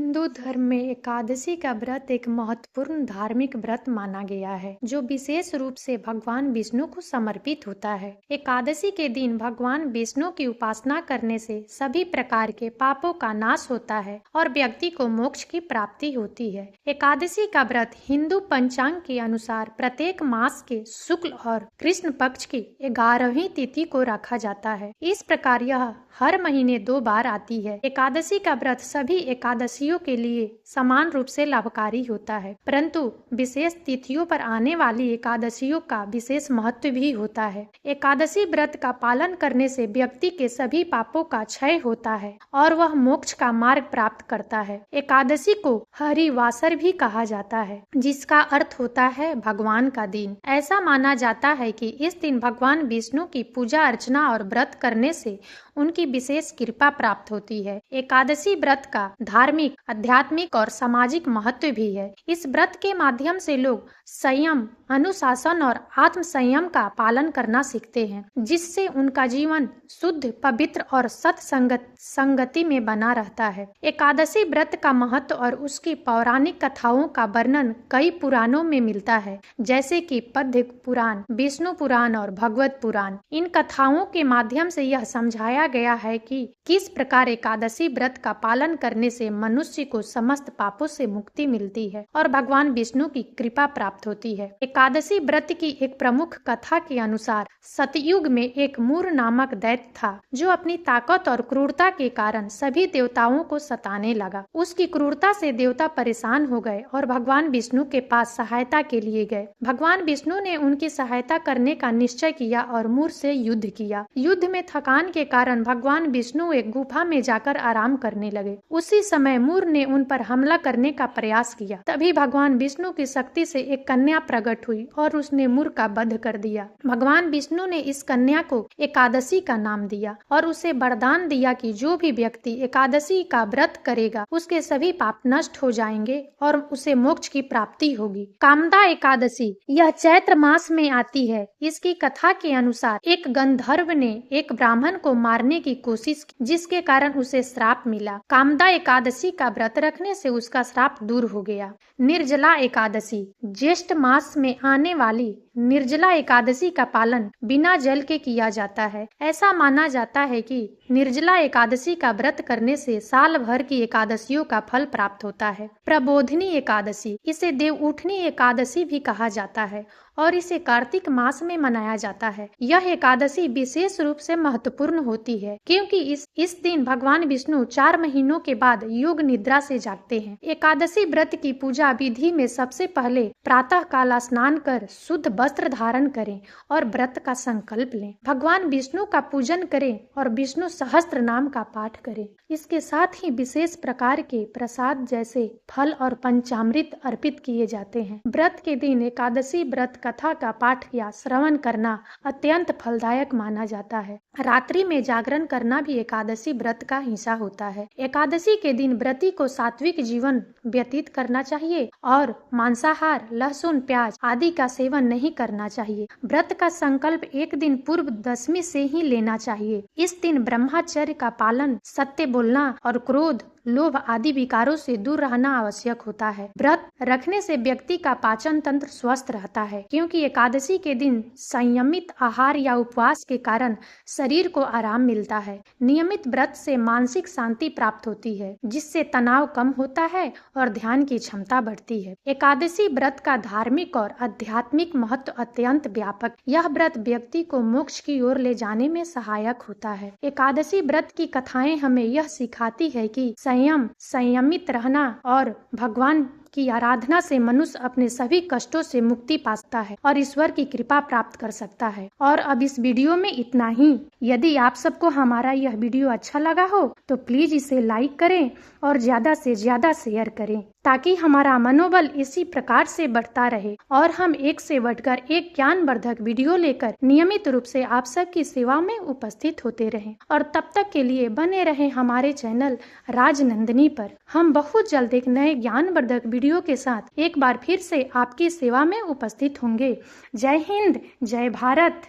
हिंदू धर्म में एकादशी का व्रत एक महत्वपूर्ण धार्मिक व्रत माना गया है, जो विशेष रूप से भगवान विष्णु को समर्पित होता है। एकादशी के दिन भगवान विष्णु की उपासना करने से सभी प्रकार के पापों का नाश होता है और व्यक्ति को मोक्ष की प्राप्ति होती है। एकादशी का व्रत हिंदू पंचांग के अनुसार प्रत्येक मास के शुक्ल और कृष्ण पक्ष की 11वीं तिथि को रखा जाता है। इस प्रकार यह हर महीने 2 बार आती है। एकादशी का व्रत सभी एकादशियों के लिए समान रूप से लाभकारी होता है, परंतु विशेष तिथियों पर आने वाली एकादशियों का विशेष महत्व भी होता है। एकादशी व्रत का पालन करने से व्यक्ति के सभी पापों का क्षय होता है और वह मोक्ष का मार्ग प्राप्त करता है। एकादशी को हरिवासर भी कहा जाता है, जिसका अर्थ होता है भगवान का दिन। ऐसा माना जाता है कि इस दिन भगवान विष्णु की पूजा अर्चना और व्रत करने से उनकी विशेष कृपा प्राप्त होती है। एकादशी व्रत का धार्मिक, आध्यात्मिक और सामाजिक महत्व भी है। इस व्रत के माध्यम से लोग संयम, अनुशासन और आत्म संयम का पालन करना सीखते हैं, जिससे उनका जीवन शुद्ध, पवित्र और संगति में बना रहता है। एकादशी व्रत का महत्व और उसकी पौराणिक कथाओं का वर्णन कई पुराणों में मिलता है, जैसे कि पद्म पुराण, विष्णु पुराण और भगवत पुराण। इन कथाओं के माध्यम से यह समझाया गया है कि किस प्रकार एकादशी व्रत का पालन करने से मनुष्य को समस्त पापों से मुक्ति मिलती है और भगवान विष्णु की कृपा प्राप्त होती है। एकादशी व्रत की एक प्रमुख कथा के अनुसार सतयुग में एक मूर नामक दैत्य था, जो अपनी ताकत और क्रूरता के कारण सभी देवताओं को सताने लगा। उसकी क्रूरता से देवता परेशान हो गए और भगवान विष्णु के पास सहायता के लिए गए। भगवान विष्णु ने उनकी सहायता करने का निश्चय किया और मूर से युद्ध किया। युद्ध में थकान के कारण भगवान विष्णु एक गुफा में जाकर आराम करने लगे। उसी समय मूर ने उन पर हमला करने का प्रयास किया। तभी भगवान विष्णु की शक्ति से एक कन्या प्रकट हुई और उसने मूर का वध कर दिया। भगवान विष्णु ने इस कन्या को एकादशी का नाम दिया और उसे वरदान दिया कि जो भी व्यक्ति एकादशी का व्रत करेगा, उसके सभी पाप नष्ट हो जाएंगे और उसे मोक्ष की प्राप्ति होगी। कामदा एकादशी यह चैत्र मास में आती है। इसकी कथा के अनुसार एक गंधर्व ने एक ब्राह्मण को मारने की कोशिश की, जिसके कारण उसे श्राप मिला। कामदा एकादशी का व्रत रखने से उसका श्राप दूर हो गया। निर्जला एकादशी ज्येष्ठ मास में आने वाली निर्जला एकादशी का पालन बिना जल के किया जाता है। ऐसा माना जाता है कि निर्जला एकादशी का व्रत करने से साल भर की एकादशियों का फल प्राप्त होता है। प्रबोधिनी एकादशी, इसे देवउठनी एकादशी भी कहा जाता है और इसे कार्तिक मास में मनाया जाता है। यह एकादशी विशेष रूप से महत्वपूर्ण होती है, क्योंकि इस दिन भगवान विष्णु 4 महीनों के बाद योग निद्रा से जागते हैं। एकादशी व्रत की पूजा विधि में सबसे पहले प्रातः काल स्नान कर शुद्ध वस्त्र धारण करें और व्रत का संकल्प लें। भगवान विष्णु का पूजन करें और विष्णु सहस्त्र नाम का पाठ करें। इसके साथ ही विशेष प्रकार के प्रसाद जैसे फल और पंचामृत अर्पित किए जाते हैं। व्रत के दिन एकादशी व्रत कथा का पाठ या श्रवण करना अत्यंत फलदायक माना जाता है। रात्रि में जागरण करना भी एकादशी व्रत का हिस्सा होता है। एकादशी के दिन व्रती को सात्विक जीवन व्यतीत करना चाहिए और मांसाहार, लहसुन, प्याज आदि का सेवन नहीं करना चाहिए। व्रत का संकल्प एक दिन पूर्व दशमी से ही लेना चाहिए। इस दिन ब्रह्मचर्य का पालन, सत्य बोलना और क्रोध, लोभ आदि विकारों से दूर रहना आवश्यक होता है। व्रत रखने से व्यक्ति का पाचन तंत्र स्वस्थ रहता है, क्योंकि एकादशी के दिन संयमित आहार या उपवास के कारण शरीर को आराम मिलता है। नियमित व्रत से मानसिक शांति प्राप्त होती है, जिससे तनाव कम होता है और ध्यान की क्षमता बढ़ती है। एकादशी व्रत का धार्मिक और आध्यात्मिक महत्व अत्यंत व्यापक। यह व्रत व्यक्ति को मोक्ष की ओर ले जाने में सहायक होता है। एकादशी व्रत की कथाएं हमें यह सिखाती है कि संयमित रहना और भगवान की आराधना से मनुष्य अपने सभी कष्टों से मुक्ति पाता है और ईश्वर की कृपा प्राप्त कर सकता है। और अब इस वीडियो में इतना ही। यदि आप सबको हमारा यह वीडियो अच्छा लगा हो तो प्लीज इसे लाइक करें और ज्यादा से ज्यादा शेयर करें, ताकि हमारा मनोबल इसी प्रकार से बढ़ता रहे और हम एक से बढ़कर एक ज्ञानवर्धक वीडियो लेकर नियमित रूप से आप सबकी सेवा में उपस्थित होते रहें। और तब तक के लिए बने रहें हमारे चैनल राजनंदिनी पर। हम बहुत जल्द एक नए ज्ञानवर्धक वीडियो के साथ एक बार फिर से आपकी सेवा में उपस्थित होंगे। जय हिंद, जय भारत।